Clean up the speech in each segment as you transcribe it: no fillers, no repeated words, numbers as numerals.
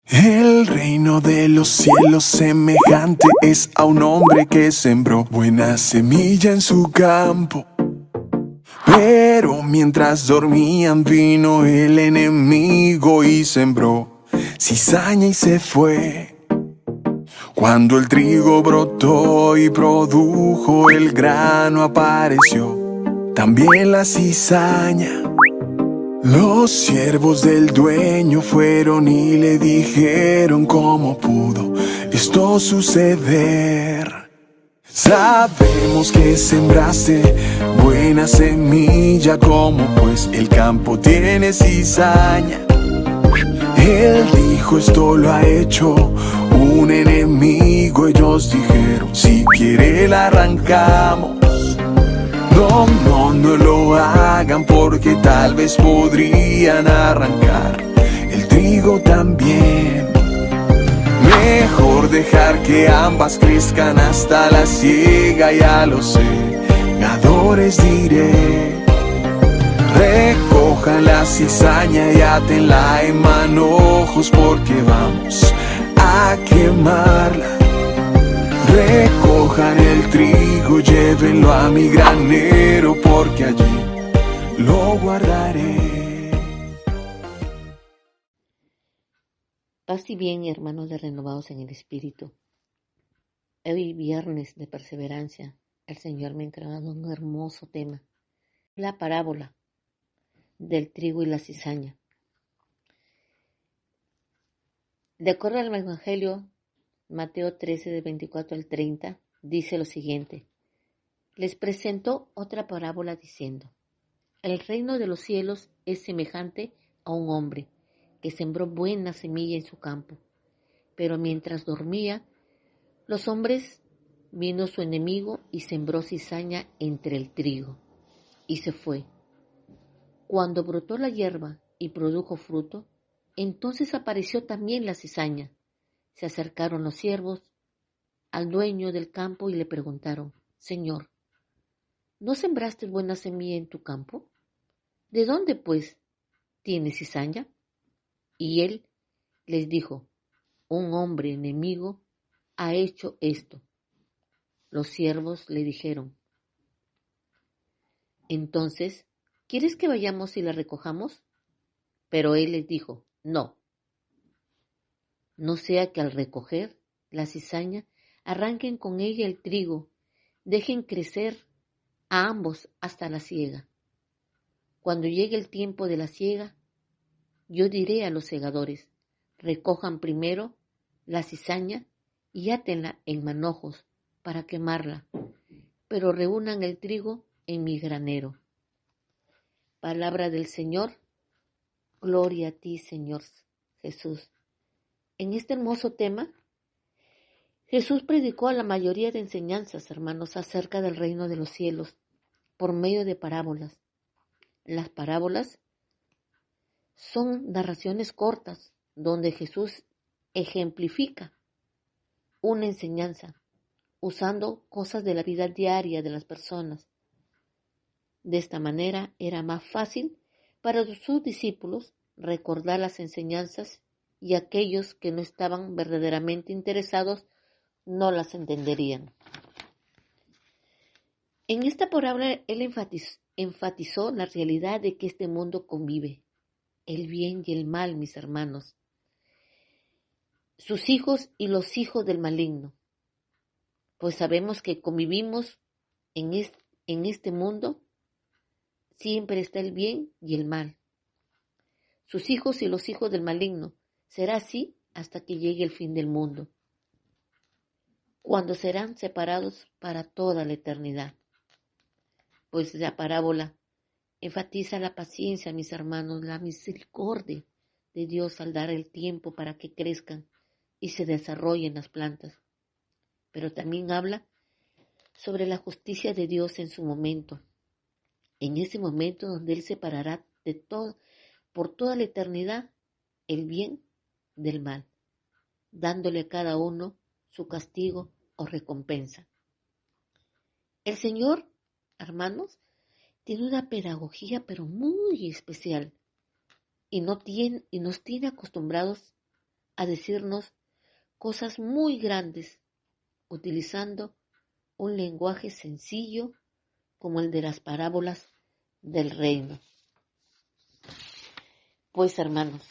El reino de los cielos semejante es a un hombre que sembró buena semilla en su campo. Pero mientras dormían vino el enemigo y sembró cizaña y se fue. Cuando el trigo brotó y produjo el grano apareció también la cizaña. Los siervos del dueño fueron y le dijeron cómo pudo esto suceder. Sabemos que sembraste buena semilla, como pues el campo tiene cizaña. Él dijo, esto lo ha hecho un enemigo. Ellos dijeron, si quiere la arrancamos. No lo hagan, porque tal vez podrían arrancar el trigo también. Mejor dejar que ambas crezcan hasta la siega, y a los segadores diré: recojan la cizaña y átenla en manojos, porque vamos a quemarla. Recojan el trigo, llévenlo a mi granero, porque allí lo guardaré. Paz y bien, hermanos de Renovados en el Espíritu. Hoy viernes de perseverancia, el Señor me ha entregado un hermoso tema: la parábola del trigo y la cizaña. De acuerdo al Evangelio, Mateo 13, de 24 al 30, dice lo siguiente: les presentó otra parábola diciendo: el reino de los cielos es semejante a un hombre que sembró buena semilla en su campo. Pero mientras dormía, los hombres vino su enemigo y sembró cizaña entre el trigo, y se fue. Cuando brotó la hierba y produjo fruto, entonces apareció también la cizaña. Se acercaron los siervos al dueño del campo y le preguntaron: Señor, ¿no sembraste buena semilla en tu campo? ¿De dónde, pues, tienes cizaña? Y él les dijo: un hombre enemigo ha hecho esto. Los siervos le dijeron: entonces, ¿quieres que vayamos y la recojamos? Pero él les dijo: no sea que al recoger la cizaña arranquen con ella el trigo, dejen crecer a ambos hasta la siega. Cuando llegue el tiempo de la siega, yo diré a los segadores: recojan primero la cizaña y átenla en manojos para quemarla, pero reúnan el trigo en mi granero. Palabra del Señor. Gloria a ti, Señor Jesús. En este hermoso tema, Jesús predicó a la mayoría de enseñanzas, hermanos, acerca del reino de los cielos por medio de parábolas. Las parábolas son narraciones cortas donde Jesús ejemplifica una enseñanza usando cosas de la vida diaria de las personas. De esta manera era más fácil para sus discípulos recordar las enseñanzas, y aquellos que no estaban verdaderamente interesados no las entenderían. En esta parábola él enfatizó la realidad de que este mundo convive el bien y el mal, mis hermanos, sus hijos y los hijos del maligno, pues sabemos que convivimos en este mundo. Siempre está el bien y el mal. Sus hijos y los hijos del maligno. Será así hasta que llegue el fin del mundo, cuando serán separados para toda la eternidad. Pues la parábola enfatiza la paciencia, mis hermanos, la misericordia de Dios al dar el tiempo para que crezcan y se desarrollen las plantas. Pero también habla sobre la justicia de Dios en su momento, en ese momento donde Él separará de todo, por toda la eternidad, el bien del mal, dándole a cada uno su castigo o recompensa. El Señor, hermanos, tiene una pedagogía pero muy especial y nos tiene acostumbrados a decirnos cosas muy grandes, utilizando un lenguaje sencillo como el de las parábolas del reino. Pues hermanos,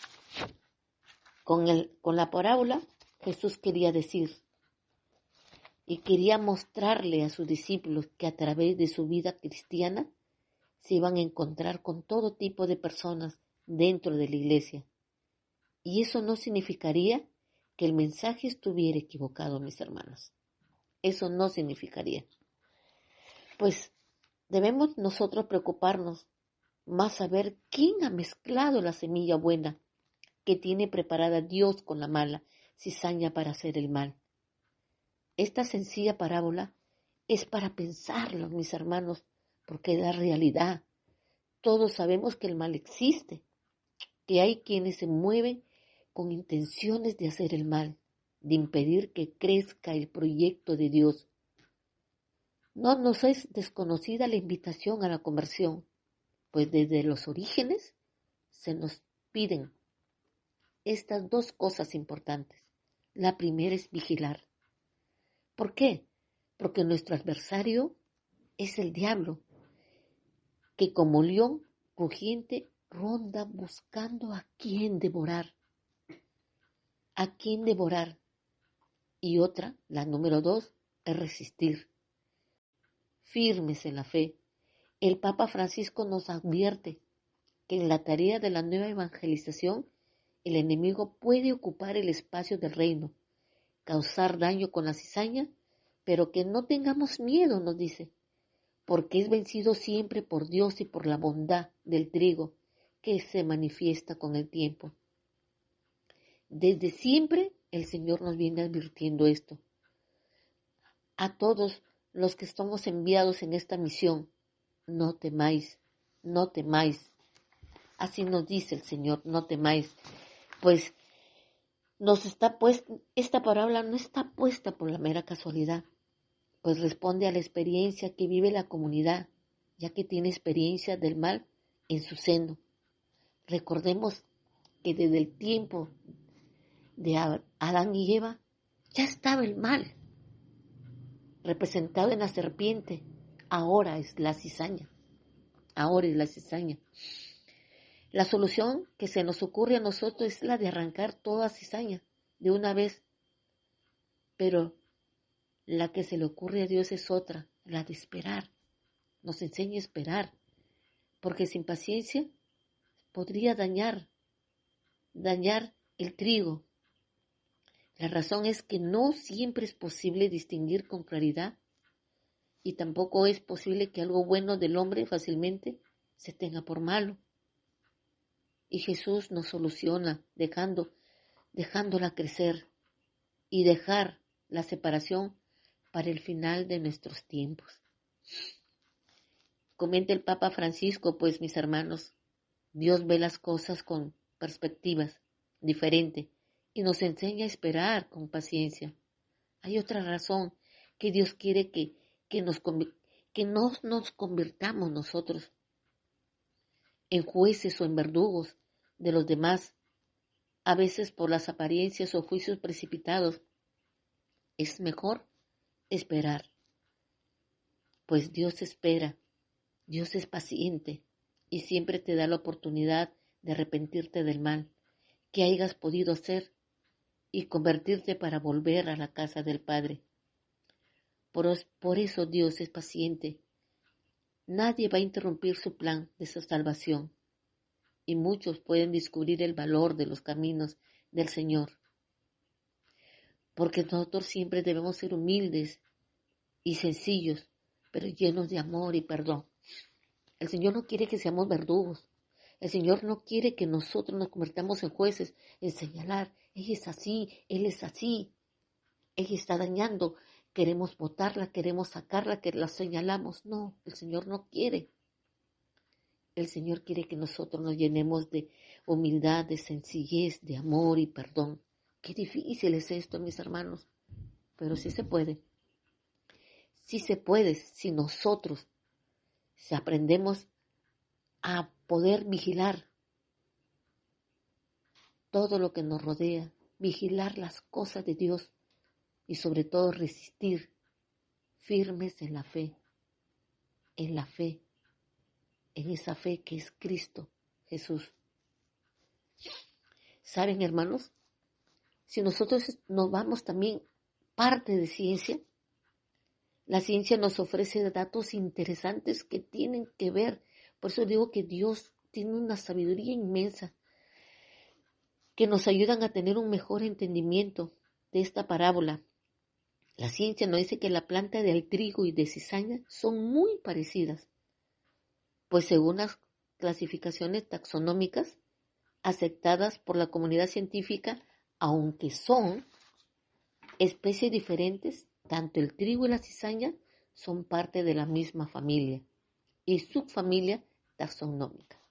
con la parábola Jesús quería decir y quería mostrarle a sus discípulos que a través de su vida cristiana se iban a encontrar con todo tipo de personas dentro de la iglesia. Y eso no significaría que el mensaje estuviera equivocado, mis hermanos. Eso no significaría. Pues debemos nosotros preocuparnos más saber quién ha mezclado la semilla buena que tiene preparada Dios con la mala cizaña para hacer el mal. Esta sencilla parábola es para pensarlo, mis hermanos, porque da realidad. Todos sabemos que el mal existe, que hay quienes se mueven con intenciones de hacer el mal, de impedir que crezca el proyecto de Dios. No nos es desconocida la invitación a la conversión, pues desde los orígenes se nos piden estas dos cosas importantes. La primera es vigilar. ¿Por qué? Porque nuestro adversario es el diablo, que como león rugiente ronda buscando a quién devorar. A quién devorar. Y otra, la número 2, es resistir. Firmes en la fe. El Papa Francisco nos advierte que en la tarea de la nueva evangelización el enemigo puede ocupar el espacio del reino, causar daño con la cizaña, pero que no tengamos miedo, nos dice, porque es vencido siempre por Dios y por la bondad del trigo que se manifiesta con el tiempo. Desde siempre el Señor nos viene advirtiendo esto. A todos los que estamos enviados en esta misión, no temáis, no temáis. Así nos dice el Señor, no temáis. Pues esta parábola no está puesta por la mera casualidad, pues responde a la experiencia que vive la comunidad, ya que tiene experiencia del mal en su seno. Recordemos que desde el tiempo de Adán y Eva ya estaba el mal, representado en la serpiente. Ahora es la cizaña. Ahora es la cizaña. La solución que se nos ocurre a nosotros es la de arrancar toda cizaña de una vez. Pero la que se le ocurre a Dios es otra, la de esperar. Nos enseña a esperar, porque sin paciencia podría dañar el trigo. La razón es que no siempre es posible distinguir con claridad y tampoco es posible que algo bueno del hombre fácilmente se tenga por malo. Y Jesús nos soluciona dejándola crecer y dejar la separación para el final de nuestros tiempos. Comenta el Papa Francisco, pues mis hermanos, Dios ve las cosas con perspectivas diferentes y nos enseña a esperar con paciencia. Hay otra razón que Dios quiere que no nos convirtamos nosotros en jueces o en verdugos de los demás, a veces por las apariencias o juicios precipitados. Es mejor esperar, pues Dios espera, Dios es paciente y siempre te da la oportunidad de arrepentirte del mal que hayas podido hacer y convertirte para volver a la casa del Padre. Por eso Dios es paciente. Nadie va a interrumpir su plan de su salvación y muchos pueden descubrir el valor de los caminos del Señor. Porque nosotros siempre debemos ser humildes y sencillos, pero llenos de amor y perdón. El Señor no quiere que seamos verdugos. El Señor no quiere que nosotros nos convertamos en jueces, en señalar, ella es así, él es así, ella está dañando, queremos botarla, queremos sacarla, que la señalamos. No, el Señor no quiere. El Señor quiere que nosotros nos llenemos de humildad, de sencillez, de amor y perdón. Qué difícil es esto, mis hermanos, pero sí se puede. Sí se puede si nosotros, si aprendemos a poder vigilar todo lo que nos rodea, vigilar las cosas de Dios y sobre todo resistir firmes en la fe, en la fe, en esa fe que es Cristo Jesús. ¿Saben, hermanos? Si nosotros nos vamos también parte de ciencia, la ciencia nos ofrece datos interesantes que tienen que ver. Por eso digo que Dios tiene una sabiduría inmensa que nos ayudan a tener un mejor entendimiento de esta parábola. La ciencia nos dice que la planta del trigo y de cizaña son muy parecidas, pues según las clasificaciones taxonómicas aceptadas por la comunidad científica, aunque son especies diferentes, tanto el trigo y la cizaña son parte de la misma familia y subfamilia taxonómica.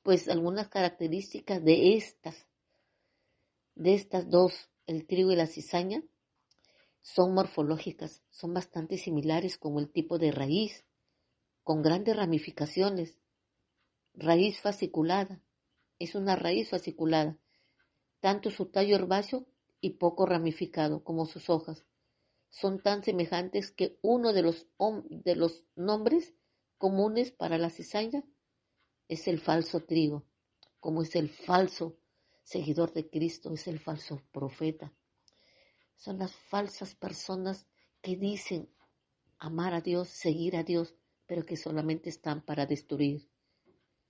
Pues algunas características de estas dos, el trigo y la cizaña, son morfológicas, son bastante similares, como el tipo de raíz, con grandes ramificaciones, raíz fasciculada, es una raíz fasciculada, tanto su tallo herbáceo y poco ramificado como sus hojas. Son tan semejantes que uno de los nombres comunes para la cizaña es el falso trigo, como es el falso seguidor de Cristo, es el falso profeta. Son las falsas personas que dicen amar a Dios, seguir a Dios, pero que solamente están para destruir.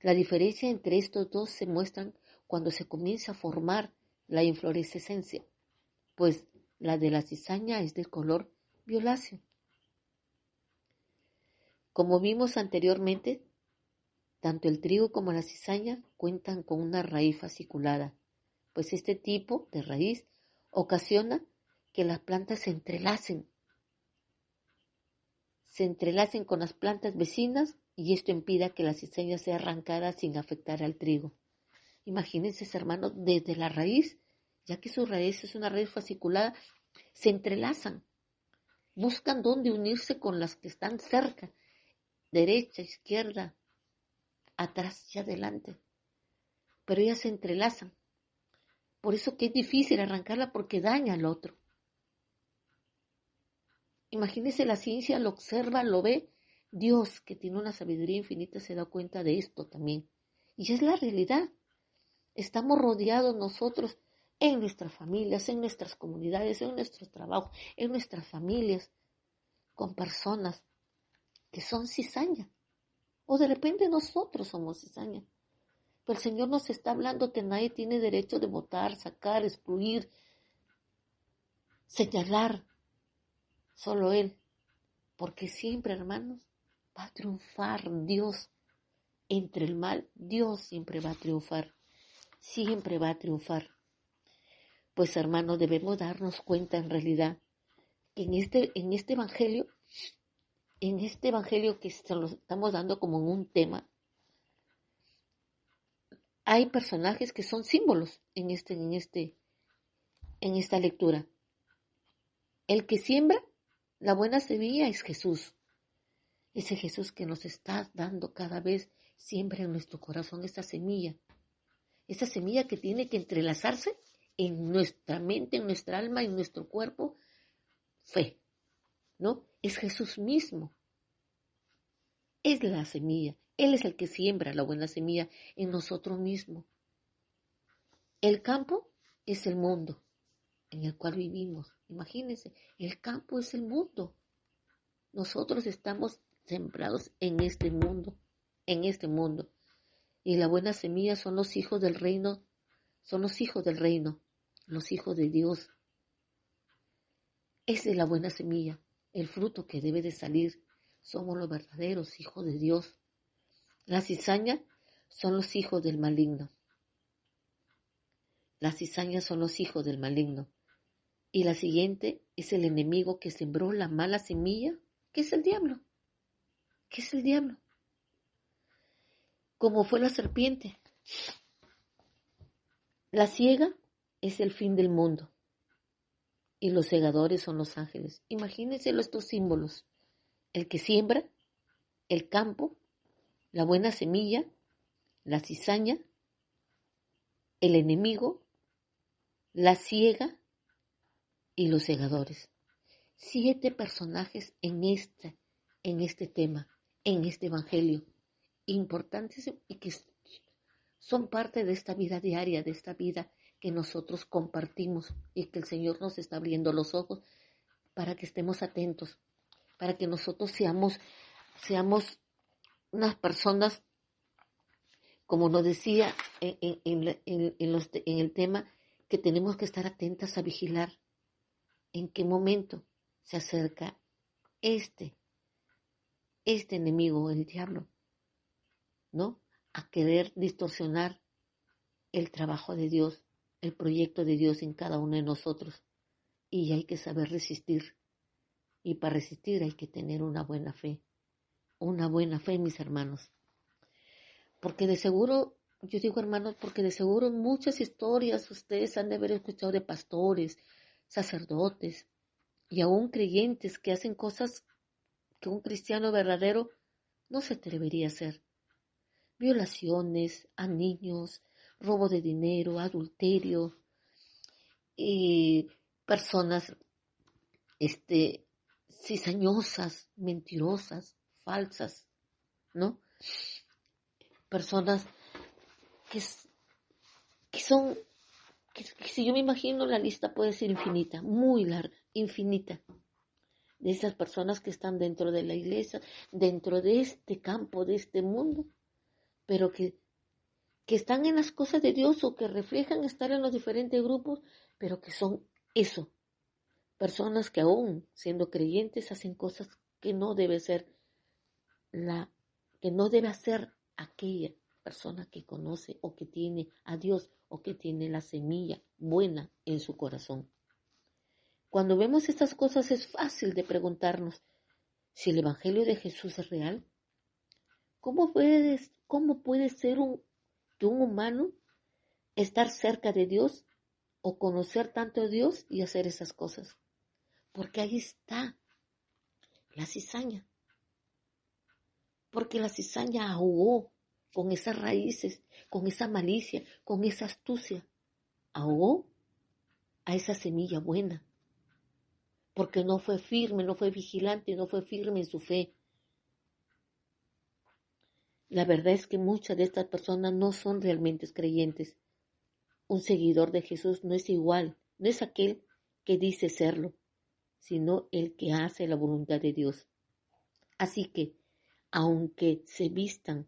La diferencia entre estos dos se muestra cuando se comienza a formar la inflorescencia, pues la de la cizaña es de color violáceo. Como vimos anteriormente, tanto el trigo como la cizaña cuentan con una raíz fasciculada, pues este tipo de raíz ocasiona que las plantas se entrelacen con las plantas vecinas y esto impida que la cizaña sea arrancada sin afectar al trigo. Imagínense, hermanos, desde la raíz, ya que su raíz es una raíz fasciculada, se entrelazan, buscan dónde unirse con las que están cerca, derecha, izquierda, atrás y adelante. Pero ellas se entrelazan. Por eso que es difícil arrancarla porque daña al otro. Imagínense, la ciencia lo observa, lo ve. Dios, que tiene una sabiduría infinita, se da cuenta de esto también. Y es la realidad. Estamos rodeados nosotros en nuestras familias, en nuestras comunidades, en nuestros trabajos, en nuestras familias, con personas que son cizaña. O de repente nosotros somos cizaña. Pero el Señor nos está hablando que nadie tiene derecho de votar, sacar, excluir, señalar. Solo Él. Porque siempre, hermanos, va a triunfar Dios. Entre el mal, Dios siempre va a triunfar. Siempre va a triunfar. Pues, hermanos, debemos darnos cuenta en realidad que en este evangelio que se lo estamos dando como un tema, hay personajes que son símbolos en esta lectura. El que siembra la buena semilla es Jesús. Ese Jesús que nos está dando cada vez siempre en nuestro corazón esa semilla que tiene que entrelazarse en nuestra mente, en nuestra alma, en nuestro cuerpo, fe, ¿no? Es Jesús mismo. Es la semilla. Él es el que siembra la buena semilla en nosotros mismos. El campo es el mundo en el cual vivimos. Imagínense, el campo es el mundo. Nosotros estamos sembrados en este mundo. Y la buena semilla son los hijos del reino, los hijos de Dios. Esa es la buena semilla, el fruto que debe de salir. Somos los verdaderos hijos de Dios. La cizaña son los hijos del maligno. Las cizañas son los hijos del maligno. Y la siguiente es el enemigo que sembró la mala semilla, que es el diablo. ¿Qué es el diablo? Como fue la serpiente. La ciega es el fin del mundo. Y los segadores son los ángeles. Imagínense estos símbolos. El que siembra, el campo, la buena semilla, la cizaña, el enemigo la ciega y los segadores. 7 personajes en este tema, en este evangelio, importantes y que son parte de esta vida diaria, de esta vida que nosotros compartimos y que el Señor nos está abriendo los ojos para que estemos atentos, para que nosotros seamos unas personas, como nos decía en el tema, que tenemos que estar atentas a vigilar en qué momento se acerca este enemigo, el diablo, ¿no? A querer distorsionar el trabajo de Dios, el proyecto de Dios en cada uno de nosotros. Y hay que saber resistir. Y para resistir hay que tener una buena fe, mis hermanos. Porque de seguro, yo digo hermanos, porque de seguro muchas historias ustedes han de haber escuchado de pastores, sacerdotes y aún creyentes que hacen cosas que un cristiano verdadero no se atrevería a hacer. Violaciones a niños, robo de dinero, adulterio y personas cizañosas, mentirosas, falsas, ¿no? Personas que, que son, que si yo me imagino la lista puede ser infinita, muy larga, infinita, de esas personas que están dentro de la iglesia, dentro de este campo, de este mundo, pero que están en las cosas de Dios o que reflejan estar en los diferentes grupos, pero que son eso, personas que aún siendo creyentes hacen cosas que no debe ser que no debe hacer aquella persona que conoce o que tiene a Dios o que tiene la semilla buena en su corazón. Cuando vemos estas cosas es fácil de preguntarnos si el Evangelio de Jesús es real. ¿Cómo puede ser que un humano estar cerca de Dios o conocer tanto a Dios y hacer esas cosas? Porque ahí está la cizaña. Porque la cizaña ahogó con esas raíces, con esa malicia, con esa astucia. Ahogó a esa semilla buena. Porque no fue firme, no fue vigilante, no fue firme en su fe. La verdad es que muchas de estas personas no son realmente creyentes. Un seguidor de Jesús no es igual, no es aquel que dice serlo, sino el que hace la voluntad de Dios. Así que, aunque se vistan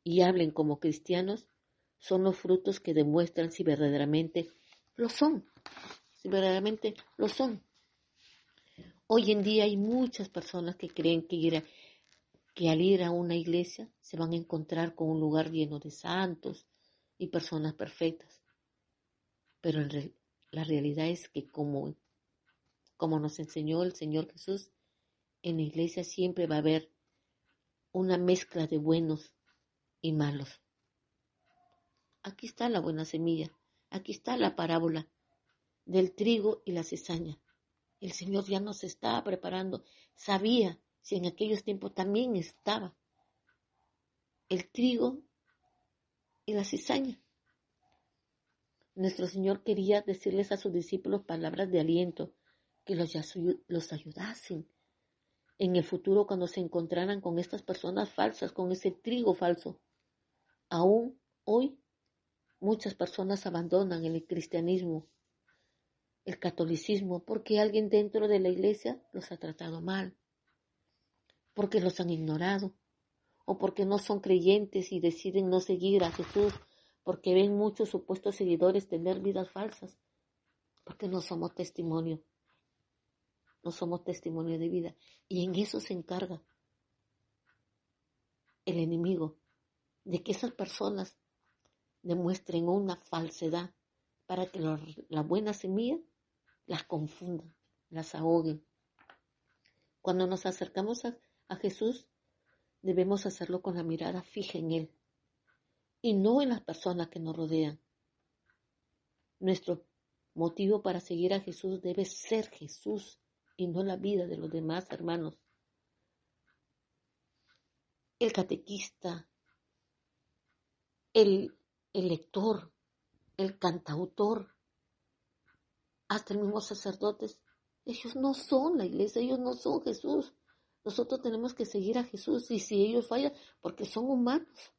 y hablen como cristianos, son los frutos que demuestran si verdaderamente lo son, si verdaderamente lo son. Hoy en día hay muchas personas que creen que al ir a una iglesia se van a encontrar con un lugar lleno de santos y personas perfectas. Pero la realidad es que como nos enseñó el Señor Jesús, en la iglesia siempre va a haber una mezcla de buenos y malos. Aquí está la buena semilla, aquí está la parábola del trigo y la cizaña. El Señor ya nos estaba preparando, sabía si en aquellos tiempos también estaba el trigo y la cizaña. Nuestro Señor quería decirles a sus discípulos palabras de aliento, que los ayudasen en el futuro cuando se encontraran con estas personas falsas, con ese trigo falso. Aún hoy muchas personas abandonan el cristianismo, el catolicismo, porque alguien dentro de la iglesia los ha tratado mal, porque los han ignorado, o porque no son creyentes y deciden no seguir a Jesús, porque ven muchos supuestos seguidores tener vidas falsas, porque no somos testimonio de vida. Y en eso se encarga el enemigo, de que esas personas demuestren una falsedad para que la buena semilla las confundan, las ahoguen. Cuando nos acercamos a Jesús, debemos hacerlo con la mirada fija en Él y no en las personas que nos rodean. Nuestro motivo para seguir a Jesús debe ser Jesús y no la vida de los demás hermanos. El catequista, el lector, el cantautor, hasta el mismo sacerdotes. Ellos no son la iglesia, ellos no son Jesús. Nosotros tenemos que seguir a Jesús y si ellos fallan, porque son humanos.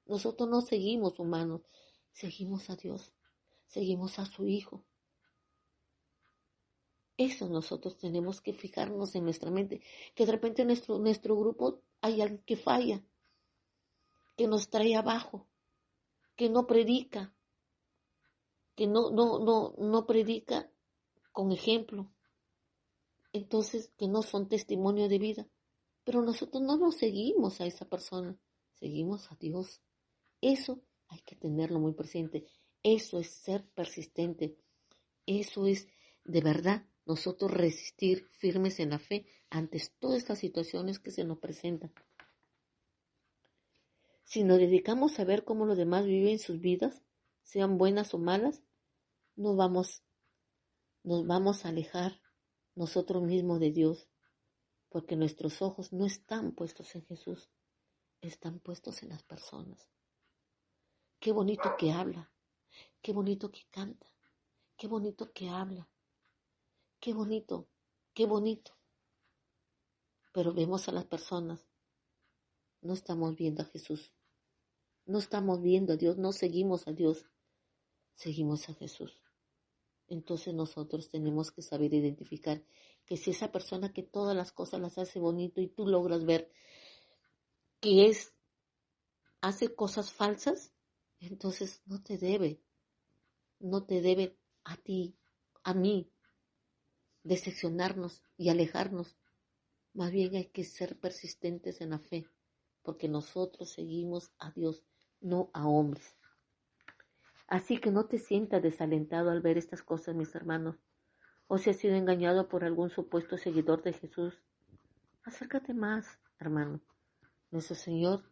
Nosotros no seguimos humanos, seguimos a Dios, seguimos a su Hijo. Eso nosotros tenemos que fijarnos en nuestra mente, que de repente en nuestro grupo hay alguien que falla, que nos trae abajo, que no predica, que no predica con ejemplo, entonces que no son testimonio de vida. Pero nosotros no nos seguimos a esa persona, seguimos a Dios. Eso hay que tenerlo muy presente. Eso es ser persistente. Eso es de verdad nosotros resistir firmes en la fe ante todas estas situaciones que se nos presentan. Si nos dedicamos a ver cómo los demás viven sus vidas, sean buenas o malas, nos vamos a alejar nosotros mismos de Dios, porque nuestros ojos no están puestos en Jesús, están puestos en las personas. Qué bonito que habla, qué bonito que canta, qué bonito que habla, qué bonito, qué bonito. Pero vemos a las personas, no estamos viendo a Jesús, no estamos viendo a Dios, no seguimos a Dios, seguimos a Jesús. Entonces nosotros tenemos que saber identificar que si esa persona que todas las cosas las hace bonito y tú logras ver que hace cosas falsas, entonces no te debe a ti, a mí, decepcionarnos y alejarnos. Más bien hay que ser persistentes en la fe, porque nosotros seguimos a Dios, no a hombres. Así que no te sientas desalentado al ver estas cosas, mis hermanos, o si has sido engañado por algún supuesto seguidor de Jesús. Acércate más, hermano. Nuestro Señor,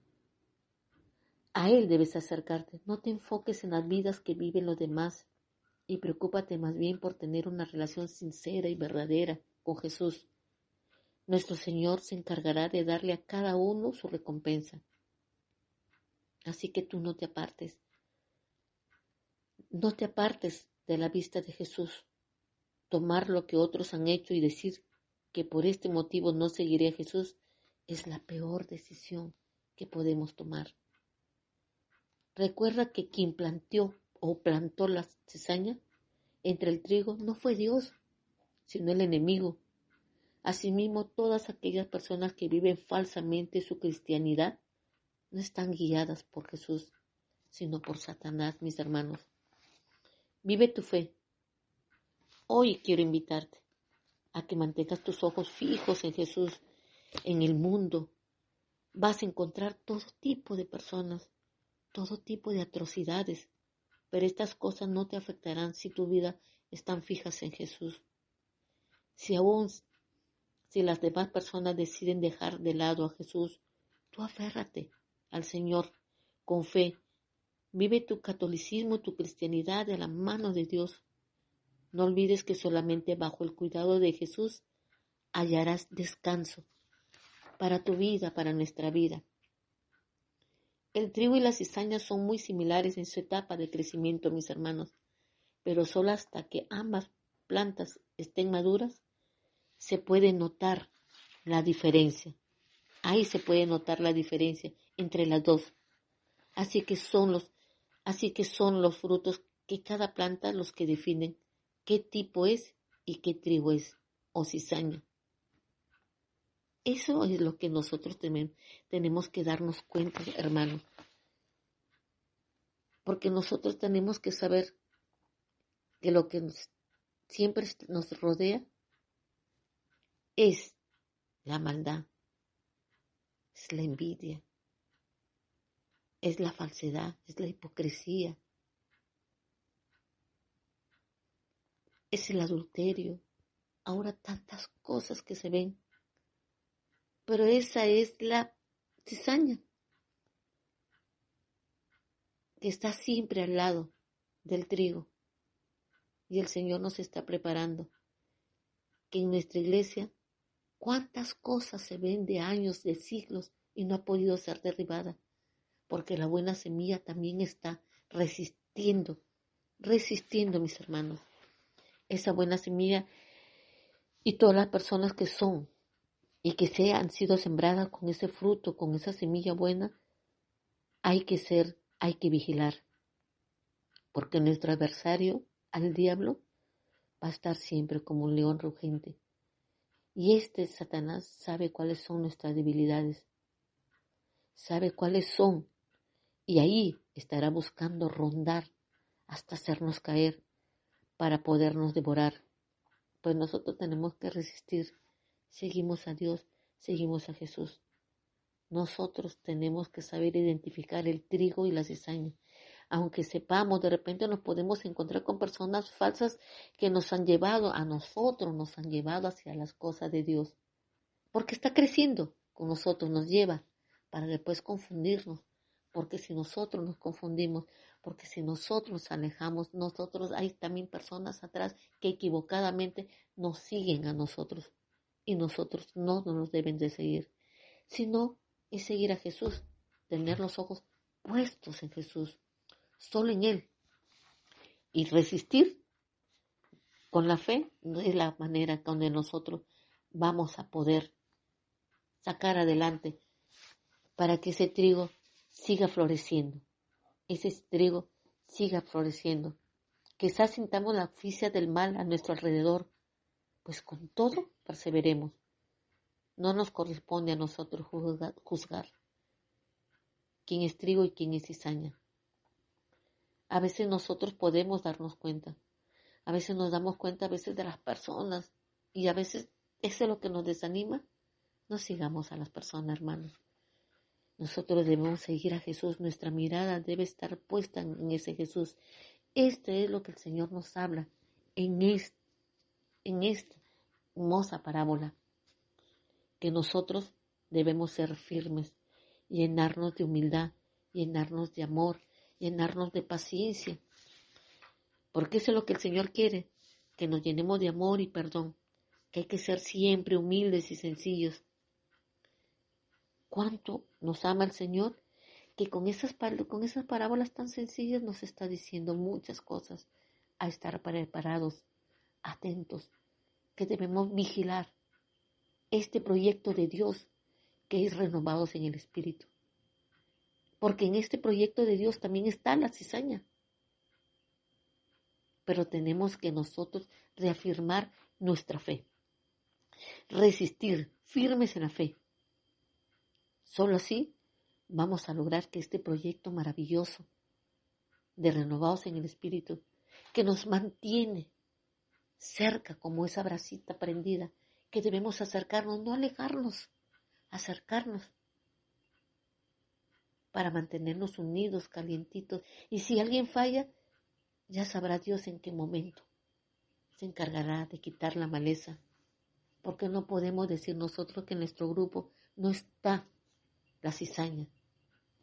a Él debes acercarte. No te enfoques en las vidas que viven los demás y preocúpate más bien por tener una relación sincera y verdadera con Jesús. Nuestro Señor se encargará de darle a cada uno su recompensa. Así que tú no te apartes. No te apartes de la vista de Jesús. Tomar lo que otros han hecho y decir que por este motivo no seguiré a Jesús es la peor decisión que podemos tomar. Recuerda que quien plantó la cizaña entre el trigo no fue Dios, sino el enemigo. Asimismo, todas aquellas personas que viven falsamente su cristianidad no están guiadas por Jesús, sino por Satanás, mis hermanos. Vive tu fe. Hoy quiero invitarte a que mantengas tus ojos fijos en Jesús. En el mundo vas a encontrar todo tipo de personas, todo tipo de atrocidades, pero estas cosas no te afectarán si tu vida están fijas en Jesús. Si las demás personas deciden dejar de lado a Jesús, tú aférrate al Señor con fe. Vive tu catolicismo, tu cristianidad de la mano de Dios. No olvides que solamente bajo el cuidado de Jesús hallarás descanso para tu vida, para nuestra vida. El trigo y la cizaña son muy similares en su etapa de crecimiento, mis hermanos, pero solo hasta que ambas plantas estén maduras se puede notar la diferencia. Ahí se puede notar la diferencia entre las dos. Así que son los frutos que cada planta los que definen qué tipo es y qué trigo es o cizaña. Eso es lo que nosotros tenemos que darnos cuenta, hermanos. Porque nosotros tenemos que saber que lo que siempre nos rodea es la maldad, es la envidia, es la falsedad, es la hipocresía, es el adulterio. Ahora tantas cosas que se ven. Pero esa es la cizaña que está siempre al lado del trigo. Y el Señor nos está preparando que en nuestra iglesia cuántas cosas se ven de años, de siglos y no ha podido ser derribada. Porque la buena semilla también está resistiendo, mis hermanos. esa buena semilla y todas las personas que son y que se han sido sembradas con ese fruto, con esa semilla buena, hay que vigilar, porque nuestro adversario, al diablo, va a estar siempre como un león rugiente. Y Satanás sabe cuáles son nuestras debilidades, sabe cuáles son, y ahí estará buscando rondar hasta hacernos caer para podernos devorar. Pues nosotros tenemos que resistir. Seguimos a Dios, seguimos a Jesús. Nosotros tenemos que saber identificar el trigo y la cizaña. Aunque sepamos, de repente nos podemos encontrar con personas falsas que nos han llevado hacia las cosas de Dios. Porque está creciendo con nosotros, nos lleva para después confundirnos. Porque si nosotros nos confundimos, porque si nosotros nos alejamos, hay también personas atrás que equivocadamente nos siguen a nosotros. Y nosotros no nos deben de seguir, sino es seguir a Jesús, tener los ojos puestos en Jesús, solo en Él. Y resistir con la fe no es la manera donde nosotros vamos a poder sacar adelante para que ese trigo siga floreciendo. Ese trigo siga floreciendo. Quizás sintamos la asfixia del mal a nuestro alrededor, pues con todo perseveremos. No nos corresponde a nosotros juzgar quién es trigo y quién es cizaña. A veces nosotros podemos darnos cuenta. A veces nos damos cuenta de las personas y a veces eso es lo que nos desanima. No sigamos a las personas, hermanos. Nosotros debemos seguir a Jesús. Nuestra mirada debe estar puesta en ese Jesús. Este es lo que el Señor nos habla en esta hermosa parábola. Que nosotros debemos ser firmes, llenarnos de humildad, llenarnos de amor, llenarnos de paciencia. Porque eso es lo que el Señor quiere, que nos llenemos de amor y perdón, que hay que ser siempre humildes y sencillos. ¿Cuánto nos ama el Señor? Que con esas parábolas tan sencillas nos está diciendo muchas cosas, a estar preparados, atentos, que debemos vigilar este proyecto de Dios que es renovados en el Espíritu. Porque en este proyecto de Dios también está la cizaña. Pero tenemos que nosotros reafirmar nuestra fe. Resistir firmes en la fe. Solo así vamos a lograr que este proyecto maravilloso de renovados en el Espíritu, que nos mantiene cerca como esa brasita prendida, que debemos acercarnos, no alejarnos, acercarnos para mantenernos unidos, calientitos. Y si alguien falla, ya sabrá Dios en qué momento se encargará de quitar la maleza. Porque no podemos decir nosotros que en nuestro grupo no está la cizaña.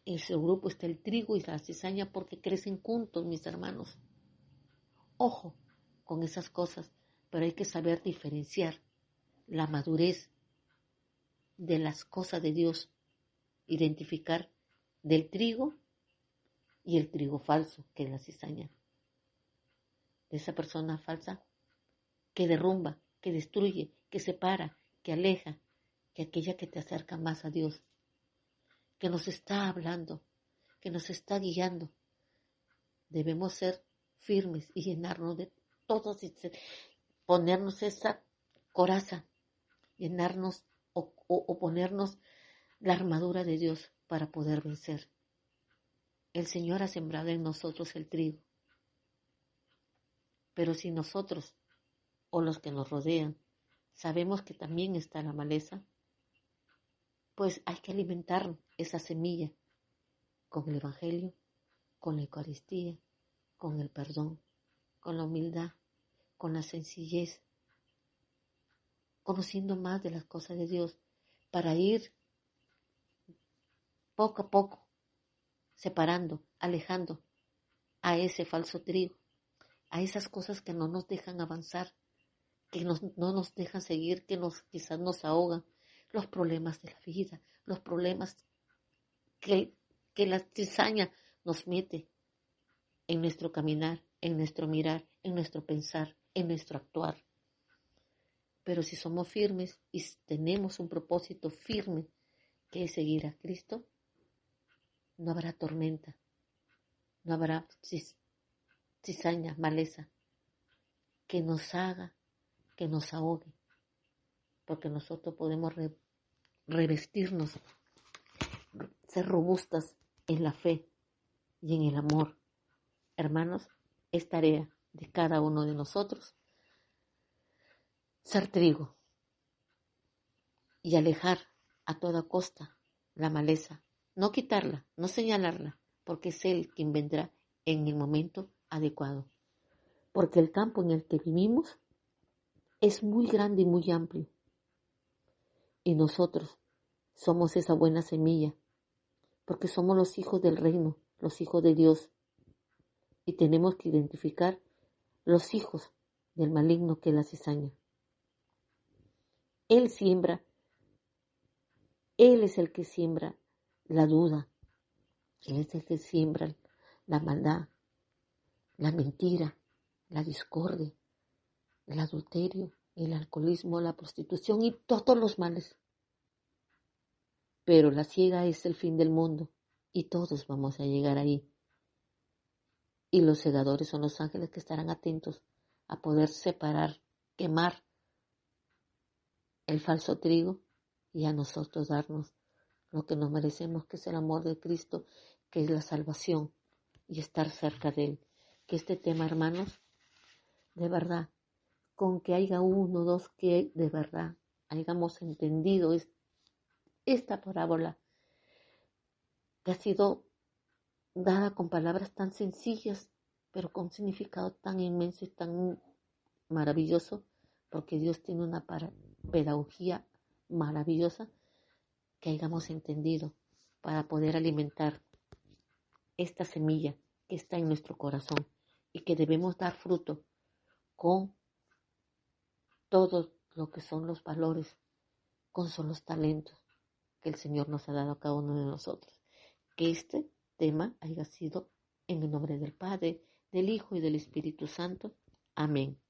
En nuestro grupo está el trigo y la cizaña porque crecen juntos, mis hermanos. Ojo con esas cosas, pero hay que saber diferenciar la madurez de las cosas de Dios, identificar del trigo y el trigo falso, que es la cizaña. De esa persona falsa que derrumba, que destruye, que separa, que aleja, que aquella que te acerca más a Dios, que nos está hablando, que nos está guiando. Debemos ser firmes y llenarnos de todos y ponernos esa coraza, llenarnos o ponernos la armadura de Dios para poder vencer. El Señor ha sembrado en nosotros el trigo. Pero si nosotros o los que nos rodean sabemos que también está la maleza, pues hay que alimentar esa semilla con el Evangelio, con la Eucaristía, con el perdón, con la humildad, con la sencillez, conociendo más de las cosas de Dios para ir poco a poco separando, alejando a ese falso trigo, a esas cosas que no nos dejan avanzar, que no nos dejan seguir, que quizás nos ahogan, los problemas de la vida, los problemas que la cizaña nos mete en nuestro caminar, en nuestro mirar, en nuestro pensar, en nuestro actuar. Pero si somos firmes y tenemos un propósito firme que es seguir a Cristo, no habrá tormenta, no habrá cizaña, maleza que nos haga, que nos ahogue, porque nosotros podemos revestirnos, ser robustas en la fe y en el amor. Hermanos, es tarea de cada uno de nosotros ser trigo y alejar a toda costa la maleza, no quitarla, no señalarla, porque es Él quien vendrá en el momento adecuado. Porque el campo en el que vivimos es muy grande y muy amplio. Y nosotros somos esa buena semilla, porque somos los hijos del reino, los hijos de Dios. Y tenemos que identificar los hijos del maligno que es la cizaña. Él siembra, Él es el que siembra la duda, Él es el que siembra la maldad, la mentira, la discordia, el adulterio, el alcoholismo, la prostitución y todos los males. Pero la ciega es el fin del mundo y todos vamos a llegar ahí. Y los segadores son los ángeles que estarán atentos a poder separar, quemar el falso trigo y a nosotros darnos lo que nos merecemos, que es el amor de Cristo, que es la salvación y estar cerca de Él. Que este tema, hermanos, de verdad, con que haya uno o dos que de verdad hayamos entendido esta parábola que ha sido dada con palabras tan sencillas, pero con significado tan inmenso y tan maravilloso, porque Dios tiene una pedagogía maravillosa, que hayamos entendido para poder alimentar esta semilla que está en nuestro corazón y que debemos dar fruto con todo lo que son los valores, con son los talentos que el Señor nos ha dado a cada uno de nosotros. Que este tema haya sido en el nombre del Padre, del Hijo y del Espíritu Santo. Amén.